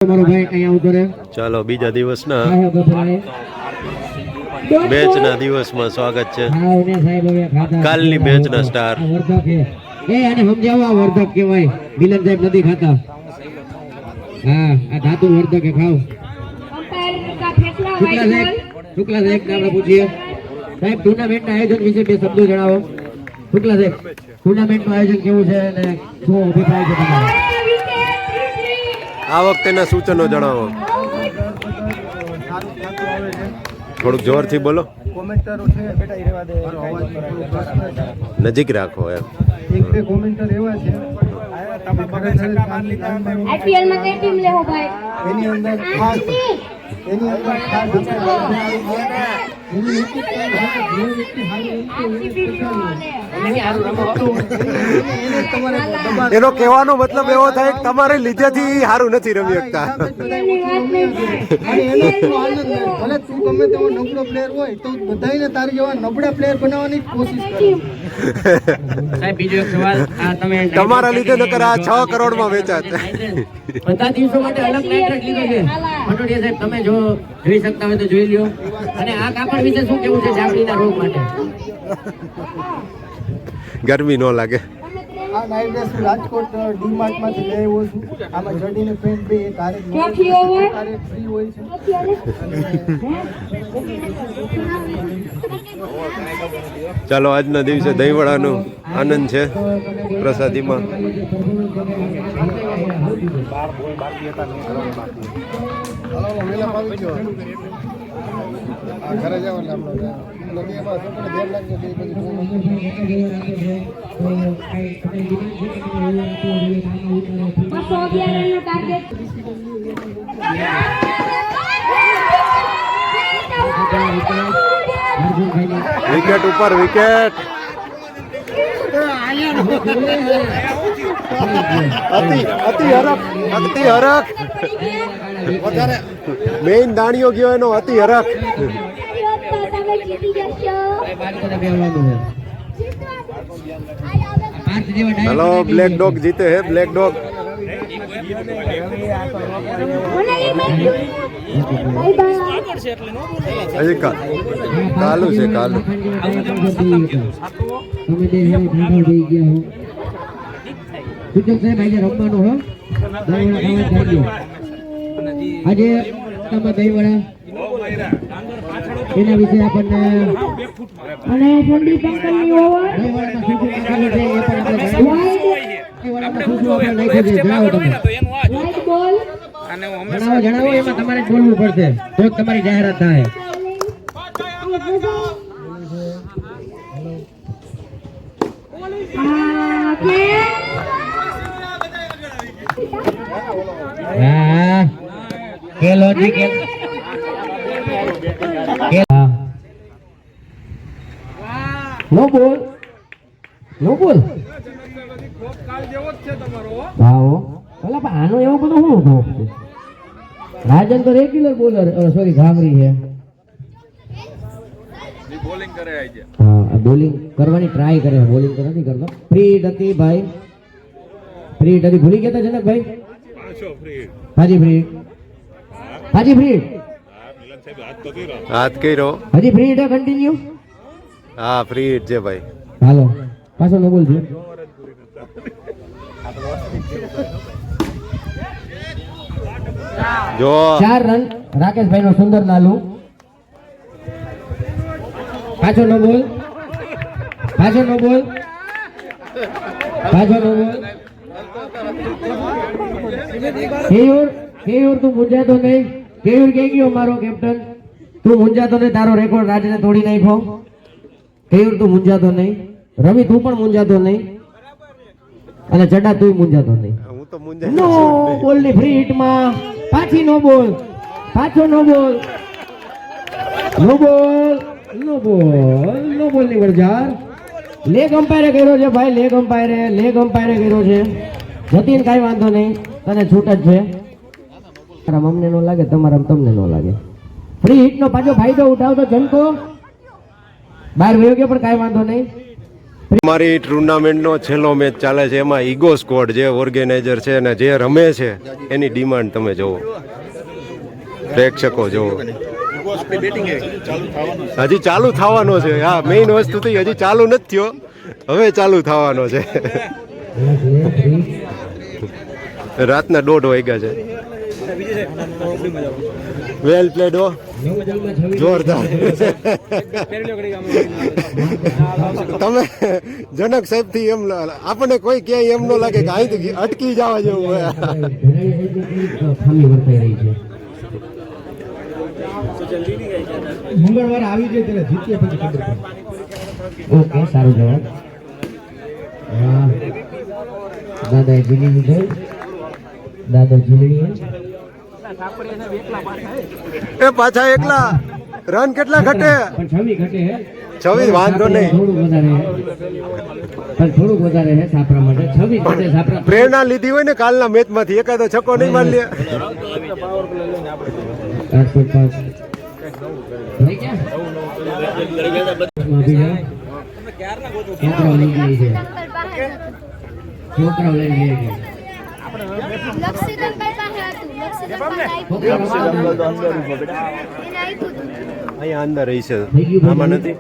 ચાલો બીજા દિવસના મેચના દિવસમાં સ્વાગત છે. કાલની મેચના સ્ટાર વર્ધક કહેવાય. મિલન સાહેબ નથી ખાતા. હા, આ ધાતુ વર્ધક ખાવ. શુક્લા સાહેબ આપણે પૂછીએ સાહેબ ટુર્નામેન્ટના આયોજન વિશે બે શબ્દો જણાવો. શુક્લા સાહેબ, ટુર્નામેન્ટનું આયોજન કેવું છે અને શું અભિપ્રાય છે તમારો? આ વખતેના સૂચનો જણાવો. થોડુંક જોરથી બોલો. નજીક રાખો એમ. આઈપીએલ માં કઈ ટીમ લેવો ભાઈ? એની અંદર ખાસ એનો કહેવાનો મતલબ એવો થાય કે તમારે લીધેથી સારું નથી રમી શકતા. ભલે તું ગમે તેવો નબળો પ્લેયર હોય તો બધાને તારી જેવા નબળા પ્લેયર બનાવવાની કોશિશ કરે. સાહેબ બીજો એક સવાલ, આ તમે તમારા લીધે નકર આ 6 કરોડમાં વેચાત. બધા દિવસો માટે અલગ નાઇટ્રેટ લીધો છે. મટોડિયા સાહેબ તમે જો જોઈ શકતા હોય તો જોઈ લ્યો. અને આ કાપડ વિશે શું કેવું છે ચામડીના રોગ માટે? ગરમી ન લાગે. આ નાઇટ ડ્રેસ રાજકોટ ડીમાર્ટ માંથી લઈ આવ્યો છું. આમાં જડીને પેન્ટ બે એક આરે ક્યાંથી હોય? ફ્રી હોય છે. ચાલો આજના દિવસે દહીંવડાનો આનંદ છે પ્રસાદીમાં. ઘરે જાવ એટલે આપણે લગીમાં છોકરા ધ્યાન રાખજો બે બધું વિકેટ ઉપર વિકેટ. અતિ હરખ વધારે મેઇન દાણીઓ ગયો એનો અતિ હરખ. હેલો, બ્લેક ડોગ જીતે હે. બ્લેક ડોગ હજી કાલુ છે. કાલુ આજે તમે દહીંવડા એના વિશે આપણને અને ઠંડી પંકલની ઓવર જણાવો. એમાં તમારે બોલવું પડશે તો તમારી જાહેરાત થાય. નો બોલ, નો બોલ. આનો એવો બધો શું ધોપ છે? રાજન તો રેગ્યુલર બોલર, સોરી ઘામરી છે. બોલિંગ કરવાની ટ્રાય કરે, બોલિંગ તો નથી કરતો. ફ્રી હતી ભાઈ, ફ્રી હતી. ભૂલી ગયા હતા જનકભાઈ? હાજી ફ્રી, હાજી ફ્રી હાથ કર્યો. હજી ફ્રી હિટ કન્ટિન્યુ. હા, ફ્રી હિટ છે ભાઈ. હાલો પાછો નો બોલ છે. જો 4 રન રાકેશભાઈ નો સુંદર નાલું. પાછો નો બોલ, પાછો નો બોલ, પાછો નો બોલ. કેયુર તું મૂંઝાતો નહીં. કેયુર કે ગયો મારો કેપ્ટન, તું મૂંઝાતો નહીં. તારો રેકોર્ડ રાજને તોડી નાખ્યો. કેયુર તું મૂંઝાતો નહીં. રવિ તું પણ મૂંઝાતો નહીં. અને ચડા તું મૂંઝાતો નહીં. હું તો નો બોલ ની ફ્રી હિટમાં પાછી નો બોલ, પાછો નો બોલ, નો બોલ, નો બોલ, નો બોલ ની વરજાર. લેગ અમ્પાયરે કર્યો છે ભાઈ, લેગ અમ્પાયરે કર્યો છે. જતીન કાંઈ વાંધો નહીં, તને છૂટ જ છે. અમને નો લાગે, તમારા તમને નો લાગે. ફ્રી હિટ નો પાછો ફાયદો ઉઠાવતો જનકો બહાર વયો ગયો, પણ કાંઈ વાંધો નહીં. અમારી ટુર્નામેન્ટનો છેલ્લો મેચ ચાલે છે, એમાં ઈગો સ્કોડ જે ઓર્ગેનાઇઝર છે અને જે રમે છે એની ડિમાન્ડ તમે જુઓ, પ્રેક્ષકો જુઓ. હજી ચાલુ થવાનો છે. હા, મેઇન વસ્તુ તો હજી ચાલુ નથી થયો, હવે ચાલુ થવાનો છે. રાતના 1:30 વાગ્યા છે. વેલ પ્લેડ હો, જોરદાર. તમે જનક સાહેબ થી એમ આપણને કોઈ ક્યાંય એમ ન લાગે કે અહીંથી અટકી જવા જેવું હોય. ખામી વર્તાઈ રહી છે. મંગળવારે આવી જાય ત્યારે જીત્યા પછી ખબર પડે. ઓકે, સારો જવાબ. હા, દાદાએ જીલી લીધો. દાદા જીલી એ પાછા એકલા રન કેટલા ઘટે? પણ 26 ઘટે હે. 26 વાંધો નહીં, થોડુંક વધારે હે સાપરા માટે. 26 ઘટે સાપરા. પ્રેરણા લીધી હોય ને કાલના મેચ માંથી, એકાદો છક્કો નહીં મારી લે. છોકરાઓ લઈ લે છે. અહીંયા અંદર રહી છે, આમાં નથી.